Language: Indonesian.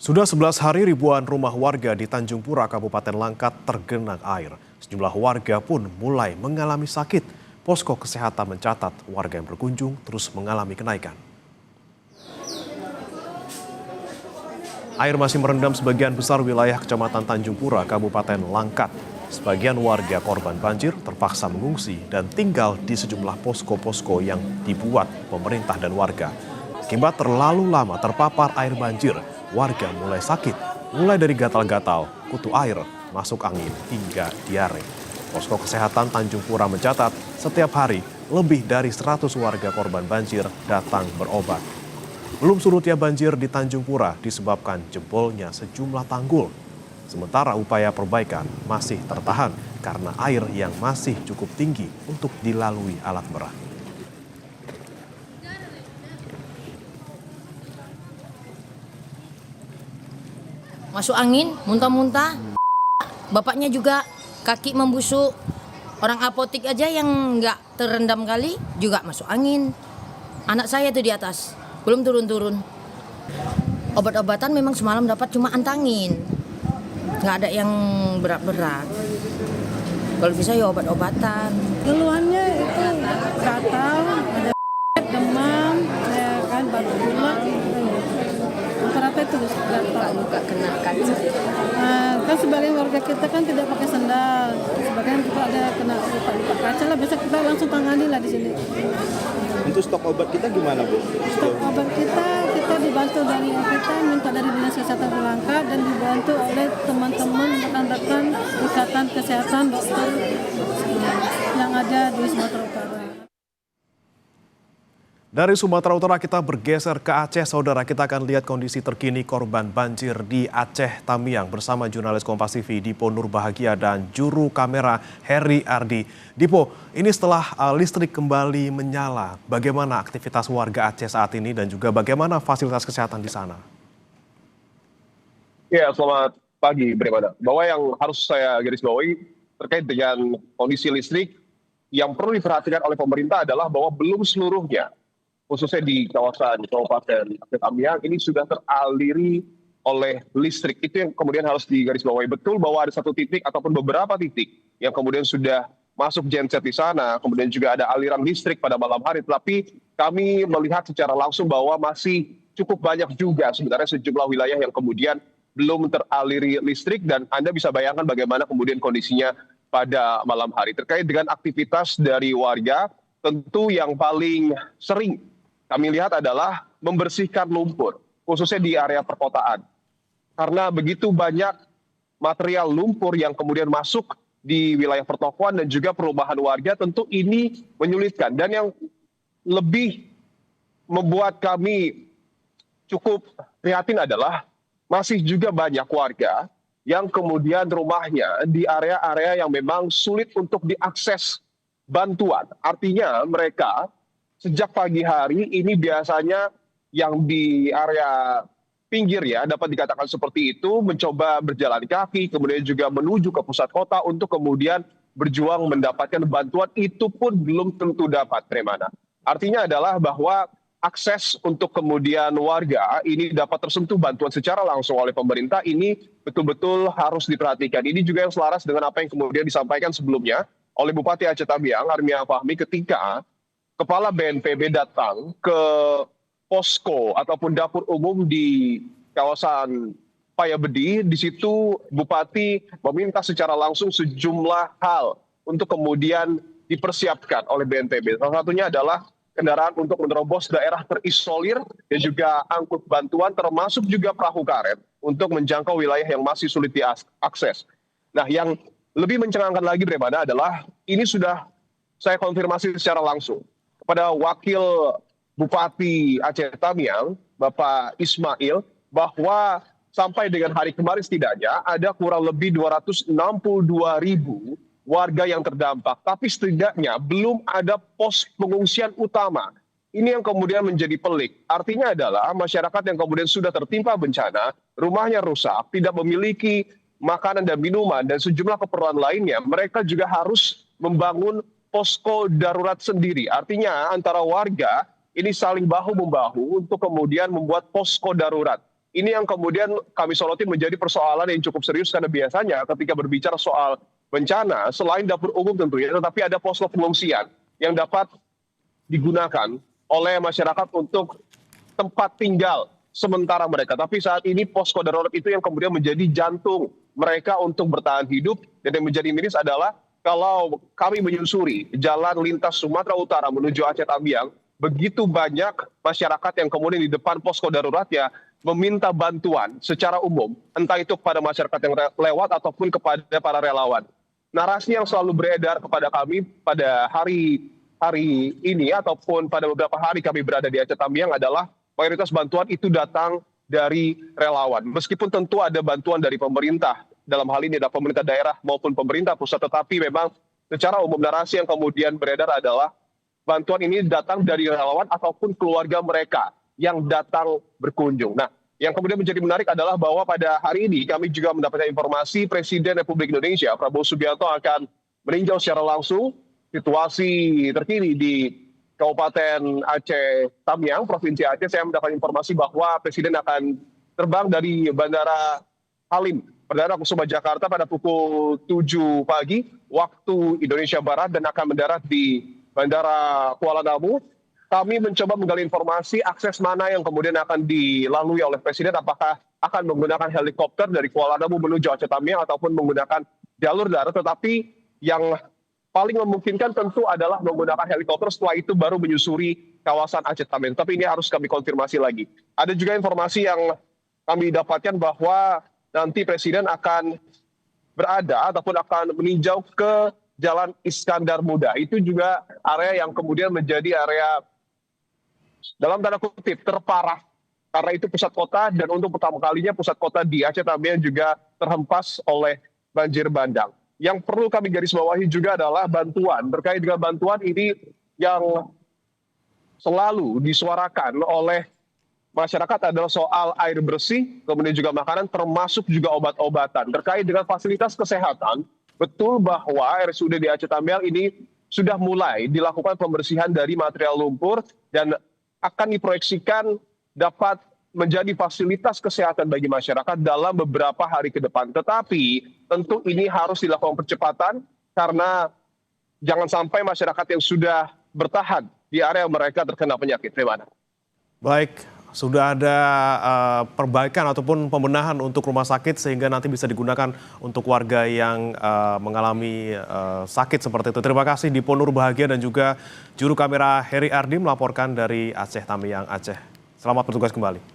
Sudah 11 hari ribuan rumah warga di Tanjung Pura, Kabupaten Langkat tergenang air. Sejumlah warga pun mulai mengalami sakit. Posko Kesehatan mencatat warga yang berkunjung terus mengalami kenaikan. Air masih merendam sebagian besar wilayah Kecamatan Tanjung Pura, Kabupaten Langkat. Sebagian warga korban banjir terpaksa mengungsi dan tinggal di sejumlah posko-posko yang dibuat pemerintah dan warga. Akibat terlalu lama terpapar air banjir, warga mulai sakit, mulai dari gatal-gatal, kutu air, masuk angin, hingga diare. Posko Kesehatan Tanjung Pura mencatat setiap hari lebih dari 100 warga korban banjir datang berobat. Belum surutnya banjir di Tanjung Pura disebabkan jebolnya sejumlah tanggul. Sementara upaya perbaikan masih tertahan karena air yang masih cukup tinggi untuk dilalui alat berat. Masuk angin, muntah-muntah. Bapaknya juga kaki membusuk. Orang apotik aja yang nggak terendam kali juga masuk angin. Anak saya tuh di atas, belum turun-turun. Obat-obatan memang semalam dapat cuma antangin. Nggak ada yang berat-berat. Kalau bisa ya obat-obatan. Keluhannya itu gatal, ada demam, ya kan, batuk pilek. Rata-rata itu gatal. Luka kena kaca. Kan sebagian warga kita kan tidak pakai sendal, sebagian kita ada kena luka kaca lah, biasa kita langsung tangani lah di sini. Untuk stok obat kita gimana, Bu? Stok obat kita dibantu dari kita, minta dari Dinas Kesehatan Langkat dan dibantu oleh teman-teman rekan-rekan Ikatan Kesehatan Dokter yang ada di Sumatera Utara. Dari Sumatera Utara kita bergeser ke Aceh, saudara. Kita akan lihat kondisi terkini korban banjir di Aceh Tamiang bersama jurnalis Kompas TV Dipo Nurbahagia dan juru kamera Heri Ardi. Dipo, ini setelah listrik kembali menyala, bagaimana aktivitas warga Aceh saat ini dan juga bagaimana fasilitas kesehatan di sana? Ya, selamat pagi, Bremana. Bahwa yang harus saya garis bawahi terkait dengan kondisi listrik yang perlu diperhatikan oleh pemerintah adalah bahwa belum seluruhnya, khususnya di kawasan Kabupaten Aceh Tamiang, ini sudah teraliri oleh listrik. Itu yang kemudian harus digarisbawahi. Betul bahwa ada satu titik ataupun beberapa titik yang kemudian sudah masuk genset di sana, kemudian juga ada aliran listrik pada malam hari. Tetapi kami melihat secara langsung bahwa masih cukup banyak juga sebenarnya sejumlah wilayah yang kemudian belum teraliri listrik, dan Anda bisa bayangkan bagaimana kemudian kondisinya pada malam hari. Terkait dengan aktivitas dari warga, tentu yang paling sering kami lihat adalah membersihkan lumpur, khususnya di area perkotaan. Karena begitu banyak material lumpur yang kemudian masuk di wilayah pertokoan dan juga perumahan warga, tentu ini menyulitkan. Dan yang lebih membuat kami cukup prihatin adalah masih juga banyak warga yang kemudian rumahnya di area-area yang memang sulit untuk diakses bantuan. Artinya mereka sejak pagi hari ini biasanya yang di area pinggir, ya dapat dikatakan seperti itu, mencoba berjalan kaki, kemudian juga menuju ke pusat kota untuk kemudian berjuang mendapatkan bantuan, itu pun belum tentu dapat, Tremana. Artinya adalah bahwa akses untuk kemudian warga ini dapat tersentuh bantuan secara langsung oleh pemerintah, ini betul-betul harus diperhatikan. Ini juga yang selaras dengan apa yang kemudian disampaikan sebelumnya oleh Bupati Aceh Tamiang, Armia Fahmi, ketika Kepala BNPB datang ke posko ataupun dapur umum di kawasan Payabedi. Di situ Bupati meminta secara langsung sejumlah hal untuk kemudian dipersiapkan oleh BNPB. Salah satunya adalah kendaraan untuk menerobos daerah terisolir dan juga angkut bantuan, termasuk juga perahu karet untuk menjangkau wilayah yang masih sulit diakses. Nah, yang lebih mencengangkan lagi Bremana adalah ini sudah saya konfirmasi secara langsung kepada Wakil Bupati Aceh Tamiang, Bapak Ismail, bahwa sampai dengan hari kemarin setidaknya ada kurang lebih 262.000 warga yang terdampak. Tapi setidaknya belum ada pos pengungsian utama. Ini yang kemudian menjadi pelik. Artinya adalah masyarakat yang kemudian sudah tertimpa bencana, rumahnya rusak, tidak memiliki makanan dan minuman, dan sejumlah keperluan lainnya, mereka juga harus membangun posko darurat sendiri. Artinya antara warga ini saling bahu-membahu untuk kemudian membuat posko darurat. ini yang kemudian kami soroti menjadi persoalan yang cukup serius karena biasanya ketika berbicara soal bencana, selain dapur umum tentunya, tetapi ada posko pengungsian yang dapat digunakan oleh masyarakat untuk tempat tinggal sementara mereka. Tapi saat ini posko darurat itu yang kemudian menjadi jantung mereka untuk bertahan hidup. Dan yang menjadi miris adalah kalau kami menyusuri jalan lintas Sumatera Utara menuju Aceh Tamiang, begitu banyak masyarakat yang kemudian di depan posko daruratnya meminta bantuan secara umum, entah itu kepada masyarakat yang lewat ataupun kepada para relawan. Narasi yang selalu beredar kepada kami pada hari ini ataupun pada beberapa hari kami berada di Aceh Tamiang adalah mayoritas bantuan itu datang dari relawan. Meskipun tentu ada bantuan dari pemerintah, dalam hal ini ada pemerintah daerah maupun pemerintah pusat, tetapi memang secara umum narasi yang kemudian beredar adalah bantuan ini datang dari relawan ataupun keluarga mereka yang datang berkunjung. Nah, yang kemudian menjadi menarik adalah bahwa pada hari ini kami juga mendapatkan informasi Presiden Republik Indonesia Prabowo Subianto akan meninjau secara langsung situasi terkini di Kabupaten Aceh Tamiang, Provinsi Aceh. Saya mendapat informasi bahwa Presiden akan terbang dari Bandara Halim, Bandara Kusuma Jakarta pada pukul 7 pagi waktu Indonesia Barat dan akan mendarat di Bandara Kuala Namu. Kami mencoba menggali informasi akses mana yang kemudian akan dilalui oleh Presiden, apakah akan menggunakan helikopter dari Kuala Namu menuju Aceh Tamiang ataupun menggunakan jalur darat, tetapi yang paling memungkinkan tentu adalah menggunakan helikopter, setelah itu baru menyusuri kawasan Aceh Tamiang. Tapi ini harus kami konfirmasi lagi. Ada juga informasi yang kami dapatkan bahwa nanti Presiden akan berada ataupun akan meninjau ke Jalan Iskandar Muda. Itu juga area yang kemudian menjadi area dalam tanda kutip terparah karena itu pusat kota, dan untuk pertama kalinya pusat kota di Aceh Tamiang juga terhempas oleh banjir bandang. Yang perlu kami garis bawahi juga adalah bantuan. Terkait dengan bantuan ini yang selalu disuarakan oleh masyarakat adalah soal air bersih, kemudian juga makanan, termasuk juga obat-obatan. Terkait dengan fasilitas kesehatan, betul bahwa RSUD di Aceh Tamiang ini sudah mulai dilakukan pembersihan dari material lumpur dan akan diproyeksikan dapat menjadi fasilitas kesehatan bagi masyarakat dalam beberapa hari ke depan. Tetapi tentu ini harus dilakukan percepatan karena jangan sampai masyarakat yang sudah bertahan di area mereka terkena penyakit. Gimana? Baik, sudah ada perbaikan ataupun pembenahan untuk rumah sakit sehingga nanti bisa digunakan untuk warga yang mengalami sakit seperti itu. Terima kasih Dipo Nur Bahagia dan juga juru kamera Heri Ardi melaporkan dari Aceh Tamiang, Aceh. Selamat bertugas kembali.